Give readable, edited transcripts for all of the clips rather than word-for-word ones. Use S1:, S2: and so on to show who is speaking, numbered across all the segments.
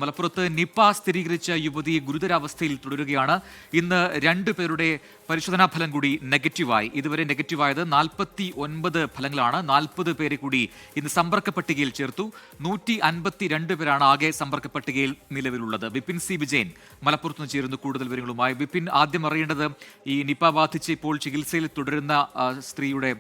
S1: മലപ്പുറത്ത് നിപ സ്ഥിരീകരിച്ച യുവതി ഗുരുതരാവസ്ഥയിൽ തുടരുകയാണ്. ഇന്ന് 2 പേരുടെ പരിശോധനാ ഫലം കൂടി നെഗറ്റീവായി. ഇതുവരെ നെഗറ്റീവായത് 49 ഫലങ്ങളാണ്. 40 പേരെ കൂടി ഇന്ന് സമ്പർക്ക പട്ടികയിൽ ചേർത്തു. 152 പേരാണ് ആകെ സമ്പർക്ക പട്ടികയിൽ നിലവിലുള്ളത്. വിപിൻ സി വിജയൻ മലപ്പുറത്ത് നിന്ന് ചേരുന്നു കൂടുതൽ വിവരങ്ങളുമായി. വിപിൻ, ആദ്യം അറിയേണ്ടത് ഈ നിപ ബാധിച്ച് ഇപ്പോൾ ചികിത്സയിൽ തുടരുന്ന സ്ത്രീയുടെ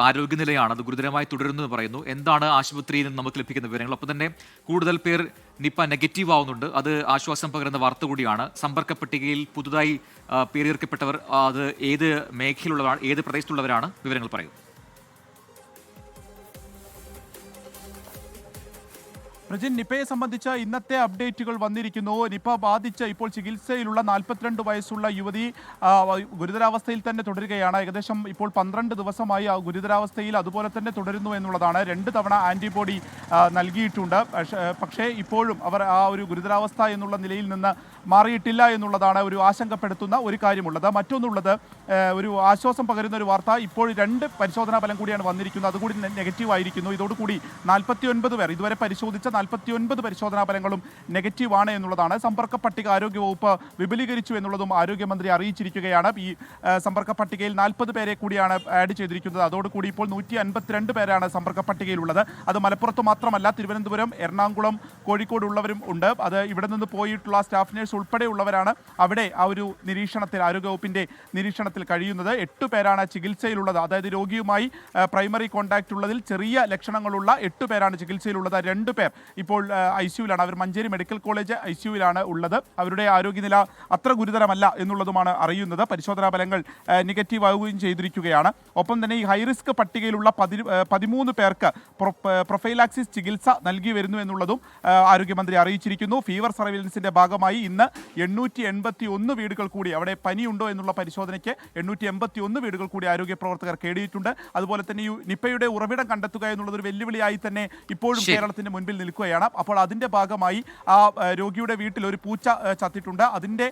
S1: ആരോഗ്യനിലയാണ്. അത് ഗുരുതരമായി തുടരുന്നു എന്ന് പറയുന്നു. എന്താണ് ആശുപത്രിയിൽ നിന്ന് നമുക്ക് ലഭിക്കുന്ന വിവരങ്ങൾ? ഒപ്പം തന്നെ കൂടുതൽ പേർ നിപ നെഗറ്റീവ് ആവുന്നുണ്ട്. അത് ആശ്വാസം പകരുന്ന വാർത്ത കൂടിയാണ്. സമ്പർക്ക പട്ടികയിൽ പുതുതായി പേരുയർക്കപ്പെട്ടവർ അത് ഏത് മേഖലയിലുള്ളവരാണ്, ഏത് പ്രദേശത്തുള്ളവരാണ്? വിവരങ്ങൾ പറയൂ.
S2: പ്രജിൻ, നിപയെ സംബന്ധിച്ച് ഇന്നത്തെ അപ്ഡേറ്റുകൾ വന്നിരിക്കുന്നു. നിപ ബാധിച്ച് ഇപ്പോൾ ചികിത്സയിലുള്ള 42 വയസ്സുള്ള യുവതി ഗുരുതരാവസ്ഥയിൽ തന്നെ തുടരുകയാണ്. ഏകദേശം ഇപ്പോൾ 12 ദിവസമായി ഗുരുതരാവസ്ഥയിൽ അതുപോലെ തന്നെ തുടരുന്നു എന്നുള്ളതാണ്. 2 തവണ ആൻറ്റിബോഡി നൽകിയിട്ടുണ്ട്. പക്ഷേ ഇപ്പോഴും അവർ ആ ഒരു ഗുരുതരാവസ്ഥ എന്നുള്ള നിലയിൽ നിന്ന് മാറിയിട്ടില്ല എന്നുള്ളതാണ് ഒരു ആശങ്കപ്പെടുത്തുന്ന ഒരു കാര്യമുള്ളത്. മറ്റൊന്നുള്ളത്, ഒരു ആശ്വാസം പകരുന്ന ഒരു വാർത്ത, ഇപ്പോൾ 2 പരിശോധനാ ഫലം കൂടിയാണ് വന്നിരിക്കുന്നത്. അതുകൂടി നെഗറ്റീവ് ആയിരിക്കുന്നു. ഇതോടുകൂടി 49 പേർ, ഇതുവരെ പരിശോധിച്ച 49 പരിശോധനാ ഫലങ്ങളും നെഗറ്റീവാണ് എന്നുള്ളതാണ്. സമ്പർക്ക പട്ടിക ആരോഗ്യവകുപ്പ് വിപുലീകരിച്ചു എന്നുള്ളതും ആരോഗ്യമന്ത്രി അറിയിച്ചിരിക്കുകയാണ്. ഈ സമ്പർക്ക പട്ടികയിൽ 40 പേരെ കൂടിയാണ് ആഡ് ചെയ്തിരിക്കുന്നത്. അതോടുകൂടി ഇപ്പോൾ 152 പേരാണ് സമ്പർക്ക പട്ടികയിലുള്ളത്. അത് മലപ്പുറത്ത് മാത്രമല്ല, തിരുവനന്തപുരം, എറണാകുളം, കോഴിക്കോട് ഉള്ളവരും ഉണ്ട്. അത് ഇവിടെ നിന്ന് പോയിട്ടുള്ള സ്റ്റാഫ് നഴ്സ് ഉൾപ്പെടെയുള്ളവരാണ് അവിടെ ആ ഒരു നിരീക്ഷണത്തിൽ, ആരോഗ്യവകുപ്പിന്റെ നിരീക്ഷണത്തിൽ കഴിയുന്നത്. 8 പേരാണ് ചികിത്സയിലുള്ളത്. അതായത് രോഗിയുമായി പ്രൈമറി കോൺടാക്റ്റ് ഉള്ളതിൽ ചെറിയ ലക്ഷണങ്ങളുള്ള 8 പേരാണ് ചികിത്സയിലുള്ളത്. 2 പേർ ഇപ്പോൾ ICUവിലാണ്. അവർ മഞ്ചേരി മെഡിക്കൽ കോളേജ് ICUവിലാണ് ഉള്ളത്. അവരുടെ ആരോഗ്യനില അത്ര ഗുരുതരമല്ല എന്നുള്ളതുമാണ് അറിയുന്നത്. പരിശോധനാ ഫലങ്ങൾ നെഗറ്റീവ് ആവുകയും ചെയ്തിരിക്കുകയാണ്. ഒപ്പം തന്നെ ഈ ഹൈറിസ്ക് പട്ടികയിലുള്ള 13 പേർക്ക് പ്രൊഫൈലാക്സിസ് ചികിത്സ നൽകി വരുന്നു എന്നുള്ളതും ആരോഗ്യമന്ത്രി അറിയിച്ചിരിക്കുന്നു. ഫീവർ സർവൈലൻസിന്റെ ഭാഗമായി ഇന്ന് 881 വീടുകൾ കൂടി, അവിടെ പനിയുണ്ടോ എന്നുള്ള പരിശോധനയ്ക്ക് 881 വീടുകൾ കൂടി ആരോഗ്യ പ്രവർത്തകർ കേടിയിട്ടുണ്ട്. അതുപോലെ തന്നെ ഈ നിപയുടെ ഉറവിടം കണ്ടെത്തുക എന്നുള്ളത് ഒരു വെല്ലുവിളിയായി തന്നെ ഇപ്പോഴും കേരളത്തിന്റെ മുൻപിൽ നിൽക്കുകയാണ്. അപ്പോൾ അതിന്റെ ഭാഗമായി ആ രോഗിയുടെ വീട്ടിൽ ഒരു പൂച്ച ചത്തിട്ടുണ്ട്. അതിന്റെ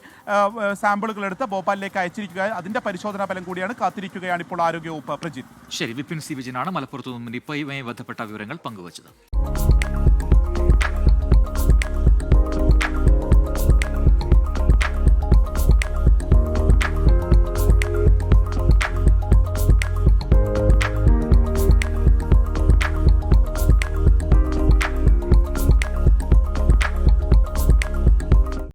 S2: സാമ്പിളുകൾ എടുത്ത് ഭോപ്പാലിലേക്ക് അയച്ചിരിക്കുക. അതിന്റെ പരിശോധനാ ഫലം കൂടിയാണ് കാത്തിരിക്കുകയാണ് ഇപ്പോൾ ആരോഗ്യവകുപ്പ്. പ്രജിത്ത്.
S1: ശരി, വിപിൻ സി വിജയനാണ് മലപ്പുറത്ത് നിന്നും നിപയുമായി ബന്ധപ്പെട്ട വിവരങ്ങൾ പങ്കുവച്ചത്.